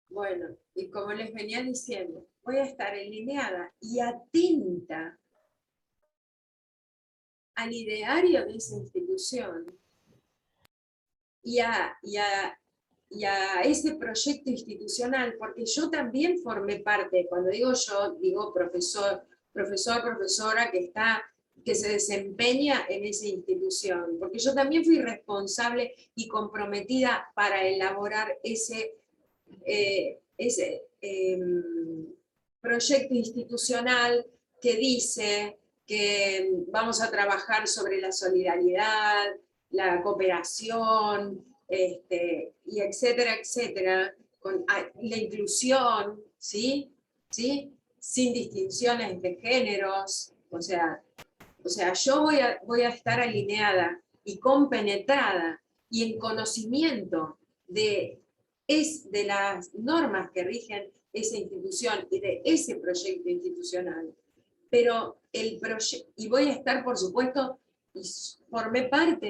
Bueno, y como les venía diciendo, voy a estar alineada y atenta al ideario de esa institución y a ese proyecto institucional, porque yo también formé parte, cuando digo yo, digo profesora que se desempeña en esa institución, porque yo también fui responsable y comprometida para elaborar ese proyecto institucional que dice que vamos a trabajar sobre la solidaridad, la cooperación, y etcétera, etcétera, con la inclusión, ¿sí? ¿Sí? Sin distinciones de géneros, o sea, yo voy a estar alineada y compenetrada y en conocimiento de las normas que rigen esa institución y de ese proyecto institucional. Pero y voy a estar, por supuesto, y formé parte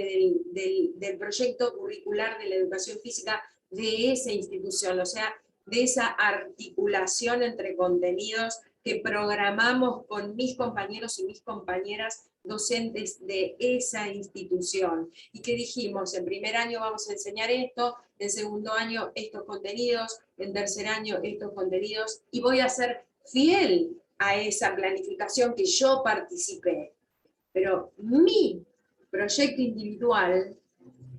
del proyecto curricular de la educación física de esa institución, o sea, de esa articulación entre contenidos que programamos con mis compañeros y mis compañeras docentes de esa institución. Y que dijimos, en primer año vamos a enseñar esto, en segundo año estos contenidos, en tercer año estos contenidos, y voy a ser fiel a esa planificación que yo participé. Pero mi proyecto individual,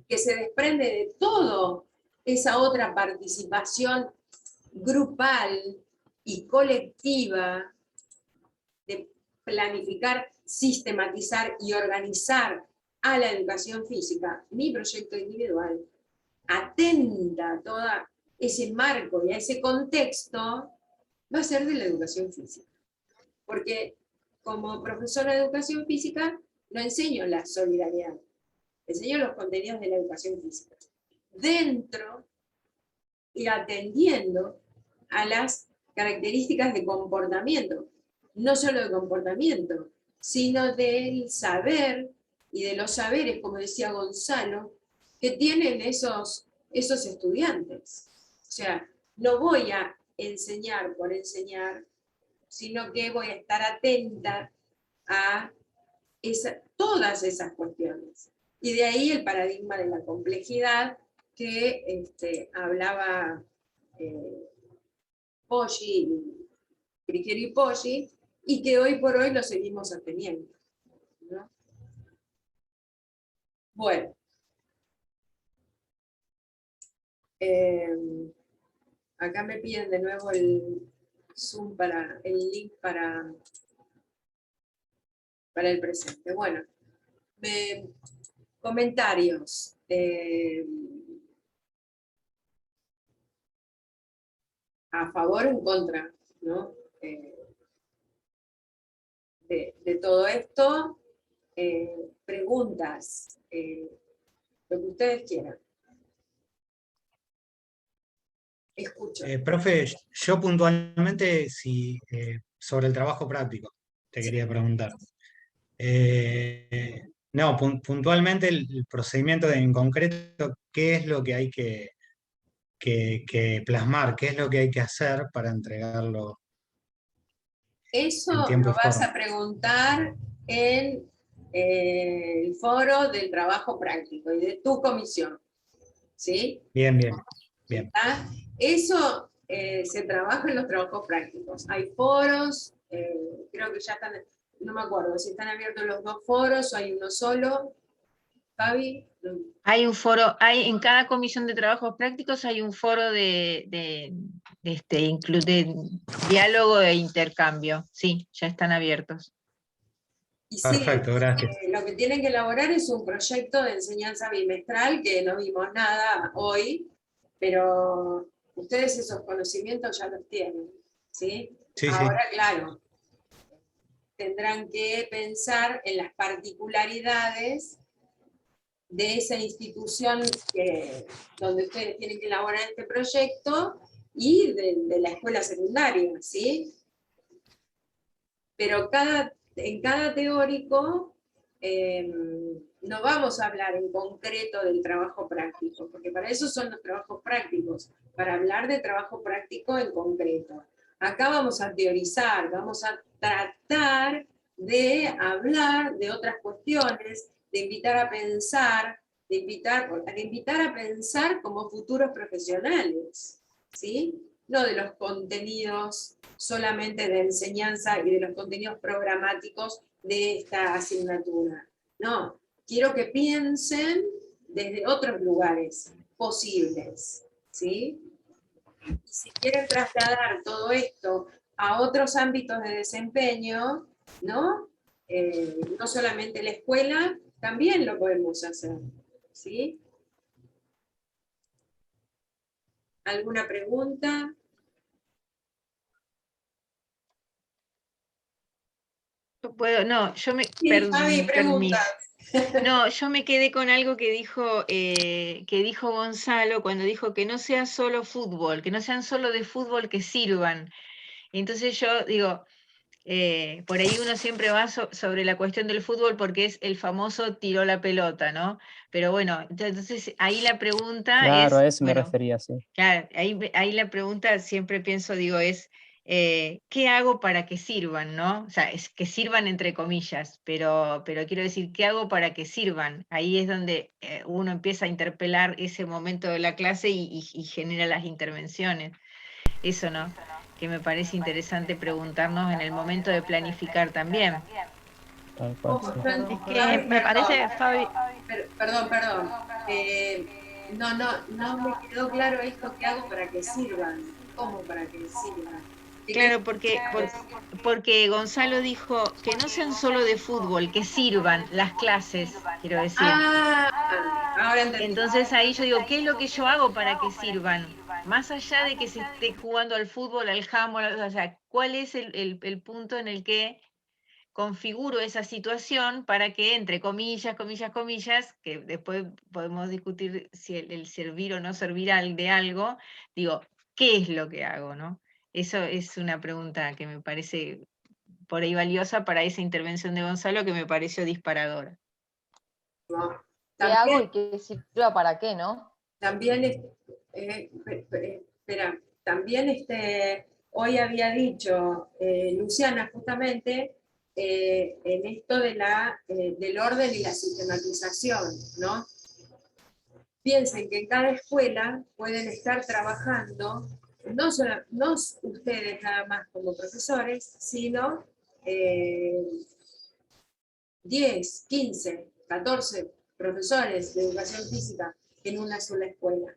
que se desprende de toda esa otra participación grupal y colectiva, de planificar, sistematizar y organizar a la educación física, mi proyecto individual, atenta a todo ese marco y a ese contexto, va a ser de la educación física. Porque como profesora de educación física, no enseño la solidaridad, enseño los contenidos de la educación física. Dentro y atendiendo a las características de comportamiento, no solo de comportamiento, sino del saber y de los saberes, como decía Gonzalo, que tienen esos estudiantes. O sea, no voy a enseñar por enseñar, sino que voy a estar atenta a todas esas cuestiones. Y de ahí el paradigma de la complejidad que hablaba Poggi, Frigieri y Poggi, y que hoy por hoy lo seguimos sosteniendo, ¿no? Bueno, acá me piden de nuevo el Zoom el link para el presente. Bueno, comentarios. A favor o en contra, ¿no? De todo esto, preguntas, lo que ustedes quieran. Escucho. Profe, yo puntualmente, sobre el trabajo práctico, te quería preguntar. No, puntualmente el procedimiento en concreto, ¿qué es lo que hay que plasmar? ¿Qué es lo que hay que hacer para entregarlo Eso en tiempo lo y vas forma? a preguntar en el foro del trabajo práctico y de tu comisión, ¿sí? Bien, bien, bien. ¿Está? Eso se trabaja en los trabajos prácticos. Hay foros, creo que ya están, no me acuerdo si están abiertos los dos foros o hay uno solo. Fabi. Hay un foro, en cada comisión de trabajos prácticos hay un foro de diálogo e intercambio. Sí, ya están abiertos. Y sí, Perfecto, gracias. lo que tienen que elaborar es un proyecto de enseñanza bimestral, que no vimos nada hoy, pero ustedes esos conocimientos ya los tienen, ¿sí? Sí, Ahora, sí. claro, tendrán que pensar en las particularidades de esa institución donde ustedes tienen que elaborar este proyecto y de la escuela secundaria, ¿sí? Pero en cada teórico no vamos a hablar en concreto del trabajo práctico, porque para eso son los trabajos prácticos, para hablar de trabajo práctico en concreto. Acá vamos a teorizar, vamos a tratar de hablar de otras cuestiones, de invitar a pensar, de invitar a pensar como futuros profesionales, ¿sí? No de los contenidos solamente de enseñanza y de los contenidos programáticos de esta asignatura. No, quiero que piensen desde otros lugares posibles, ¿sí? Y si quieren trasladar todo esto a otros ámbitos de desempeño, ¿no? No solamente la escuela, también lo podemos hacer, ¿sí? ¿Alguna pregunta? No, yo me, Sí, Javi, pregunta. No, yo me quedé con algo que dijo Gonzalo cuando dijo que no sea solo fútbol, que no sean solo de fútbol, que sirvan. Entonces yo digo, por ahí uno siempre va sobre la cuestión del fútbol porque es el famoso tiró la pelota, ¿no? Pero bueno, entonces ahí la pregunta Claro, es, a eso me bueno, refería, sí. claro, ahí la pregunta siempre pienso, digo, es ¿qué hago para que sirvan, no? O sea, es que sirvan entre comillas, pero quiero decir, ¿qué hago para que sirvan? Ahí es donde uno empieza a interpelar ese momento de la clase y genera las intervenciones. Eso, ¿no? Que me parece interesante preguntarnos en el momento de planificar también. Tal cual, sí. Es que me parece, Fabi, Perdón. No me quedó claro esto que hago para que sirvan. ¿Cómo para que sirvan? Claro, porque Gonzalo dijo que no sean solo de fútbol, que sirvan las clases, quiero decir. Ahora entendí. Entonces ahí yo digo, ¿qué es lo que yo hago para que sirvan? Más allá de que se esté jugando al fútbol, al handball, o sea, ¿cuál es el punto en el que configuro esa situación para que, entre comillas, que después podemos discutir si el servir o no servir de algo, digo, ¿qué es lo que hago, no? Eso es una pregunta que me parece por ahí valiosa para esa intervención de Gonzalo, que me pareció disparadora. No. ¿qué hago y qué sirva para qué, no? También, espera, también hoy había dicho Luciana justamente en esto del orden y la sistematización, ¿no? Piensen que en cada escuela pueden estar trabajando, no ustedes nada más como profesores, sino 10, 15, 14 profesores de educación física en una sola escuela.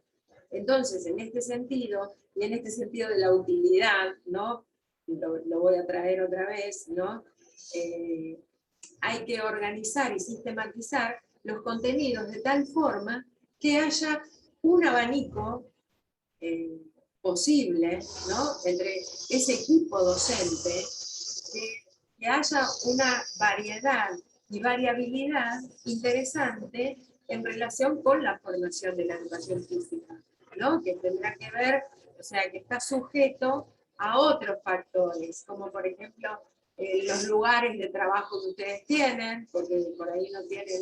Entonces, en este sentido, y en este sentido de la utilidad, ¿no? Lo voy a traer otra vez, ¿no? Hay que organizar y sistematizar los contenidos de tal forma que haya un abanico posible, ¿no? Entre ese equipo docente, que haya una variedad y variabilidad interesante en relación con la formación de la educación física, ¿no? Que tendrá que ver, o sea, que está sujeto a otros factores, como por ejemplo los lugares de trabajo que ustedes tienen, porque por ahí no tienen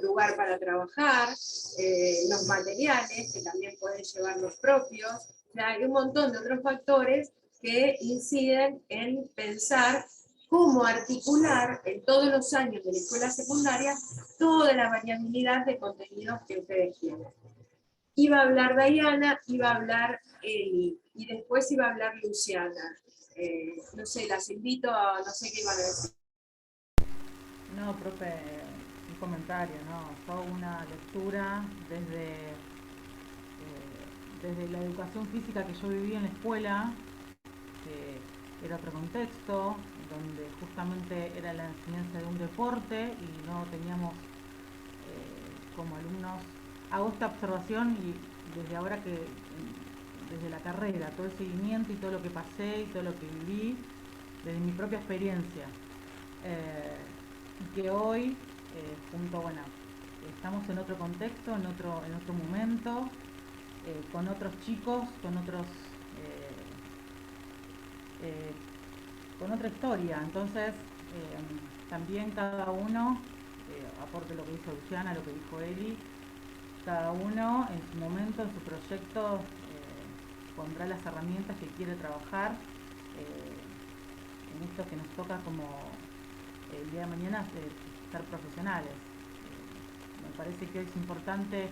lugar para trabajar, los materiales, que también pueden llevar los propios, o sea, hay un montón de otros factores que inciden en pensar cómo articular en todos los años de la escuela secundaria toda la variabilidad de contenidos que ustedes tienen. Iba a hablar Diana, iba a hablar Eli, y después iba a hablar Luciana. No sé, las invito a, no sé qué iban a decir. No, profe, un comentario, ¿no? Fue una lectura desde la educación física que yo viví en la escuela, que era otro contexto, donde justamente era la enseñanza de un deporte y no teníamos como alumnos, hago esta observación y desde ahora desde la carrera, todo el seguimiento y todo lo que pasé y todo lo que viví, desde mi propia experiencia. Y que hoy, bueno, estamos en otro contexto, en otro momento, con otros chicos, con otra historia. Entonces, también cada uno aporte lo que dijo Luciana, lo que dijo Eli. Cada uno en su momento, en su proyecto, pondrá las herramientas que quiere trabajar en esto que nos toca como el día de mañana ser profesionales. Me parece que hoy es importante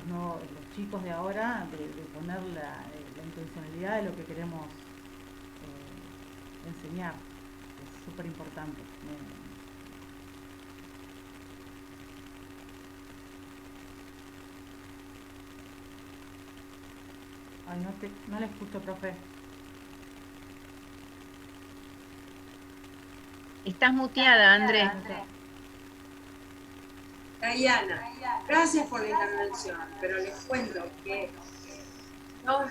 los chicos de ahora, de poner la intencionalidad de lo que queremos enseñar. Es súper importante. Ay, no le escucho, profe. Estás muteada, André. Dayana, gracias por la intervención, pero les cuento que no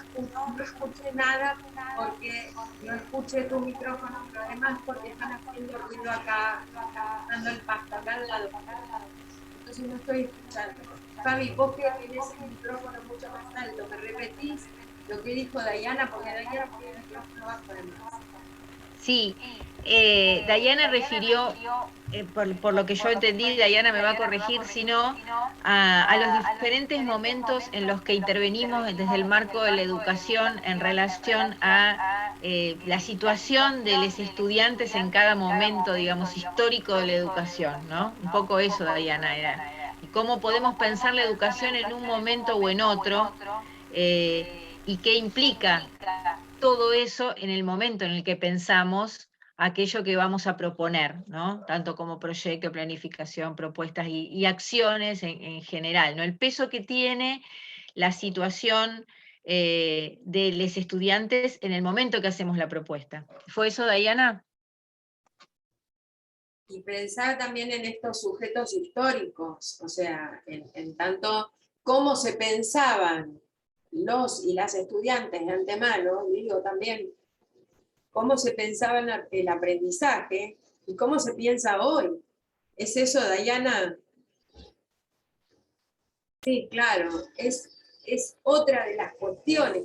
escuché nada porque no escuché tu micrófono, pero además porque están haciendo ruido acá, dando el pasto acá al lado. Entonces no estoy escuchando. Fabi, vos que tenés el micrófono mucho más alto, ¿me repetís lo que dijo Dayana? Porque Dayana tiene el micrófono bajo además. Sí, Dayana refirió, por lo que yo entendí, Dayana me va a corregir, sino a los diferentes momentos en los que intervenimos desde el marco de la educación en relación a la situación de los estudiantes en cada momento, digamos, histórico de la educación, ¿no? Un poco eso, Dayana, era. Y cómo podemos pensar la educación en un momento o en otro, y qué implica todo eso en el momento en el que pensamos aquello que vamos a proponer, ¿no? Tanto como proyecto, planificación, propuestas y acciones en general, ¿no? El peso que tiene la situación de los estudiantes en el momento que hacemos la propuesta. ¿Fue eso, Dayana? Y pensar también en estos sujetos históricos, o sea, en tanto cómo se pensaban los y las estudiantes de antemano, digo también cómo se pensaba en el aprendizaje y cómo se piensa hoy. ¿Es eso, Dayana? Sí, claro, es otra de las cuestiones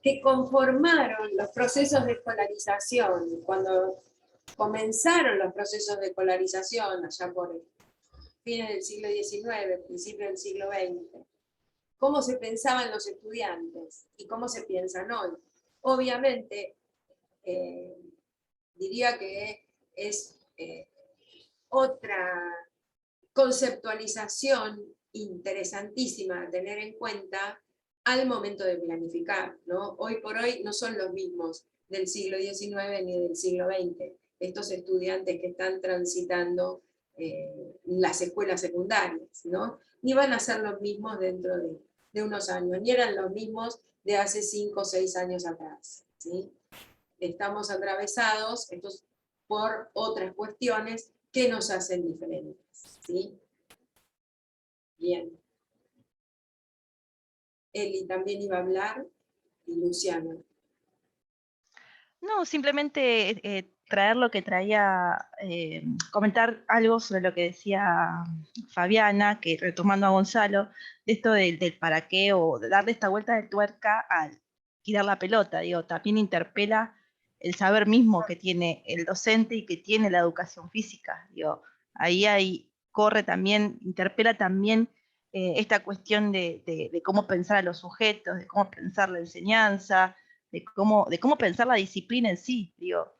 que conformaron los procesos de escolarización. Cuando comenzaron los procesos de escolarización, allá por fines del siglo XIX, principios del siglo XX, cómo se pensaban los estudiantes y cómo se piensan hoy. Obviamente, diría que es otra conceptualización interesantísima a tener en cuenta al momento de planificar, ¿no? Hoy por hoy no son los mismos del siglo XIX ni del siglo XX, estos estudiantes que están transitando las escuelas secundarias, ¿no? Ni van a ser los mismos dentro de unos años, ni eran los mismos de hace 5 o 6 años atrás, ¿sí? Estamos atravesados por otras cuestiones que nos hacen diferentes, ¿sí? Bien. Eli también iba a hablar, y Luciana. No, simplemente traer lo que traía, comentar algo sobre lo que decía Fabiana, que retomando a Gonzalo, de esto del para qué o de darle esta vuelta de tuerca al tirar la pelota. Digo, también interpela el saber mismo que tiene el docente y que tiene la educación física. Digo, ahí corre también, interpela también esta cuestión de cómo pensar a los sujetos, de cómo pensar la enseñanza, de cómo pensar la disciplina en sí. Digo,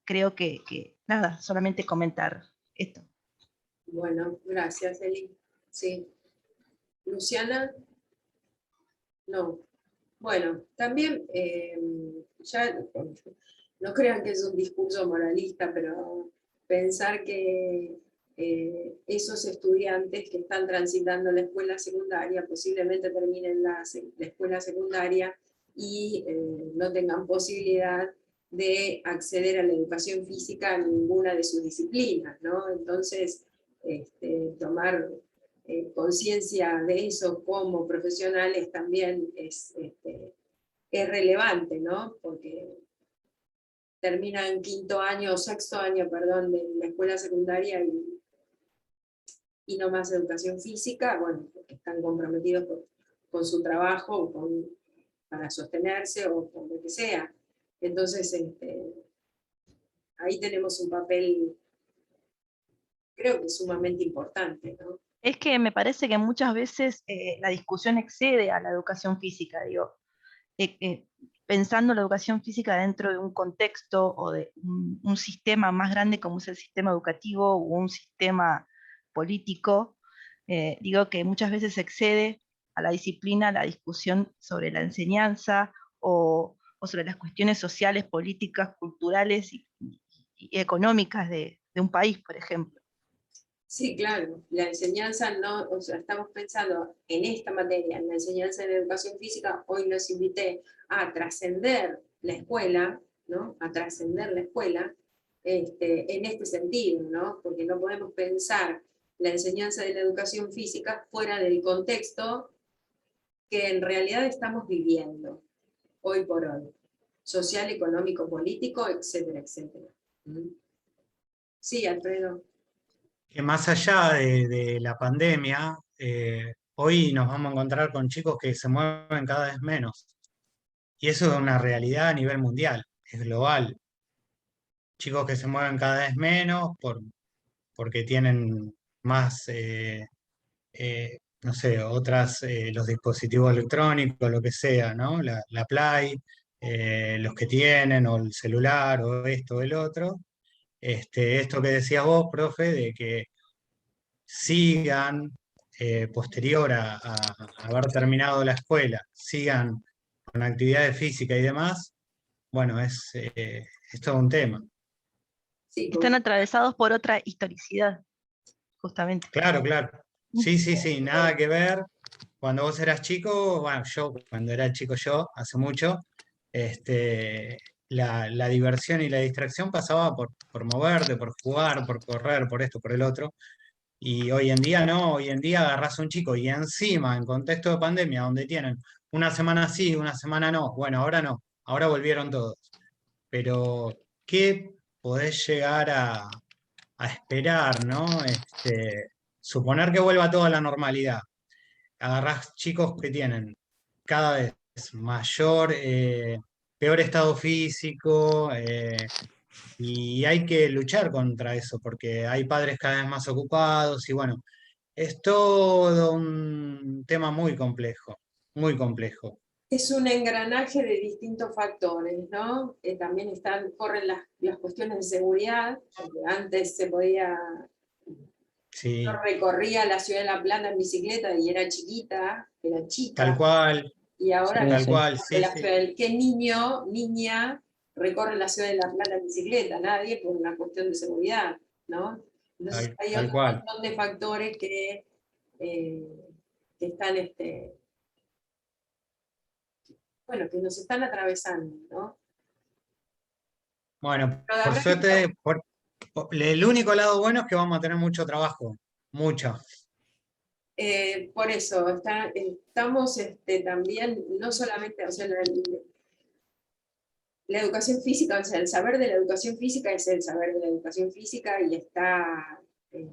creo que nada, solamente comentar esto. Bueno, gracias, Eli. Sí. Luciana. No. Bueno, también, ya no crean que es un discurso moralista, pero pensar que esos estudiantes que están transitando la escuela secundaria posiblemente terminen la escuela secundaria y no tengan posibilidad de acceder a la educación física en ninguna de sus disciplinas, ¿no? Entonces, tomar conciencia de eso como profesionales también es relevante, ¿no? Porque terminan sexto año, perdón, de la escuela secundaria y no más educación física, bueno, porque están comprometidos con su trabajo, para sostenerse o con lo que sea. Entonces, ahí tenemos un papel, creo que sumamente importante, ¿no? Es que me parece que muchas veces la discusión excede a la educación física, digo. Pensando la educación física dentro de un contexto o de un sistema más grande como es el sistema educativo o un sistema político, digo que muchas veces excede a la disciplina la discusión sobre la enseñanza o sobre las cuestiones sociales, políticas, culturales y económicas de un país, por ejemplo. Sí, claro, la enseñanza no, o sea, estamos pensando en esta materia, en la enseñanza de la educación física, hoy los invité a trascender la escuela, ¿no? A trascender la escuela, en este sentido, ¿no? Porque no podemos pensar la enseñanza de la educación física fuera del contexto que en realidad estamos viviendo, hoy por hoy, social, económico, político, etcétera, etcétera. ¿Mm? Sí, Alfredo. Que más allá de la pandemia, hoy nos vamos a encontrar con chicos que se mueven cada vez menos. Y eso es una realidad a nivel mundial, es global. Chicos que se mueven cada vez menos porque tienen más, no sé, los dispositivos electrónicos, lo que sea, ¿no? La Play, los que tienen, o el celular, o esto o el otro. Esto que decías vos, profe, de que sigan, posterior a haber terminado la escuela, sigan con actividades físicas y demás, bueno, es todo un tema. Sí, Están atravesados por otra historicidad, justamente. Claro, claro. Sí, sí, sí, nada que ver. Cuando vos eras chico, bueno, yo cuando era chico hace mucho, la diversión y la distracción pasaba por moverte, por jugar, por correr, por esto, por el otro. Y hoy en día no, hoy en día agarrás a un chico y encima, en contexto de pandemia, donde tienen una semana sí, una semana no, bueno, ahora no, ahora volvieron todos. Pero, ¿qué podés llegar a esperar, ¿no? Suponer que vuelva toda la normalidad. Agarrás chicos que tienen cada vez mayor, peor estado físico, y hay que luchar contra eso, porque hay padres cada vez más ocupados, y bueno, es todo un tema muy complejo, muy complejo. Es un engranaje de distintos factores, ¿no? También corren las cuestiones de seguridad, porque antes se podía, Sí, yo recorría la ciudad de La Plata en bicicleta y era chiquita, era tal chica, cual, y ahora Sí, tal sí. cual, sí, la sí, ciudad ¿qué niño, niña recorre la ciudad de La Plata en bicicleta? Nadie, por una cuestión de seguridad, ¿no? Entonces hay tal otro cual. montón de factores eh, que están, bueno, que nos están atravesando, ¿no? Bueno, Pero por habrá que suerte, el único lado bueno es que vamos a tener mucho trabajo, mucho. por eso, estamos también, no solamente, o sea, la educación física, o sea, el saber de la educación física es el saber de la educación física y está eh,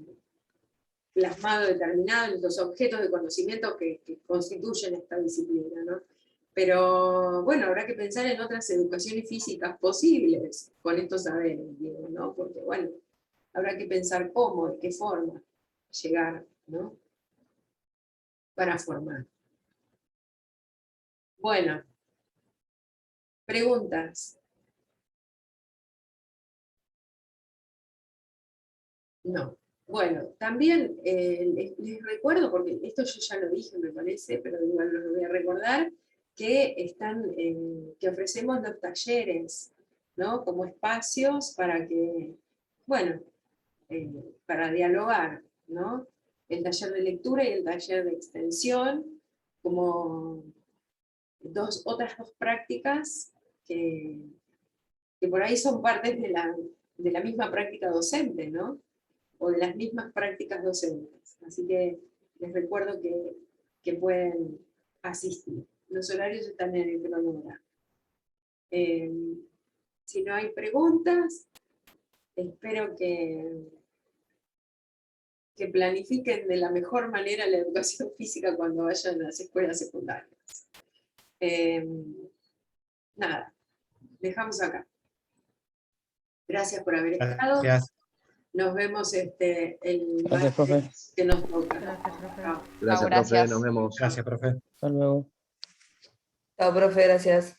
plasmado, determinado en los objetos de conocimiento que constituyen esta disciplina, ¿no? Pero bueno, habrá que pensar en otras educaciones físicas posibles con estos saberes, digo, ¿no? Porque bueno, habrá que pensar cómo, de qué forma llegar, ¿no? Para formar. Bueno, preguntas. No. Bueno, también les recuerdo, porque esto yo ya lo dije, me parece, pero igual lo voy a recordar, que ofrecemos los talleres, ¿no? Como espacios para que, bueno, para dialogar, ¿no? El taller de lectura y el taller de extensión, como otras dos prácticas que por ahí son partes de la misma práctica docente, ¿no? O de las mismas prácticas docentes. Así que les recuerdo que pueden asistir. Los horarios están en el cronograma. Si no hay preguntas, espero que planifiquen de la mejor manera la educación física cuando vayan a las escuelas secundarias. Nada, dejamos acá. Gracias por haber estado. Gracias. Nos vemos el Gracias, profe. martes que nos toca. Gracias, profe. Chao. Gracias, profe. gracias. Nos vemos. Gracias, profe. Hasta luego. Chao, profe, gracias.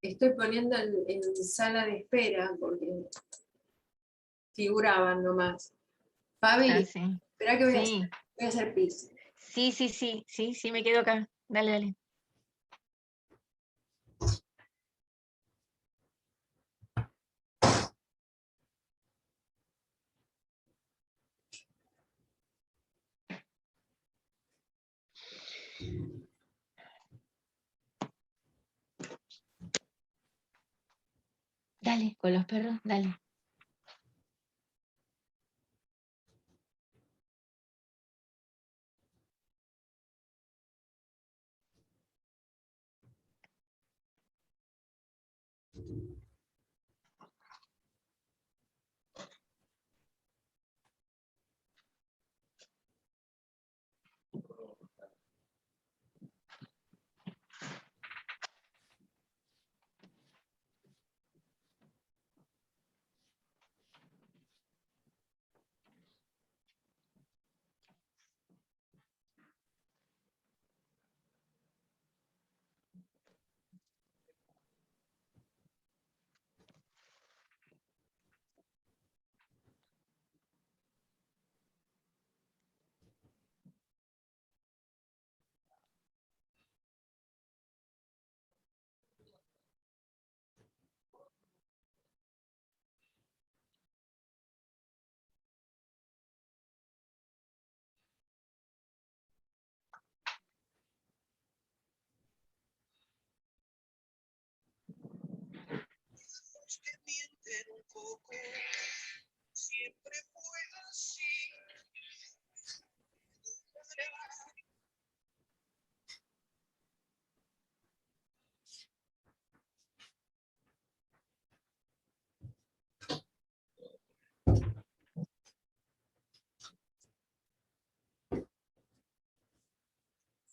Estoy poniendo en sala de espera porque figuraban nomás. Fabi, Ah, sí. espera que voy Sí, a hacer pis. sí, me quedo acá. Dale. Dale, con los perros, dale.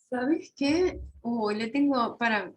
¿Sabes qué? Le tengo, para,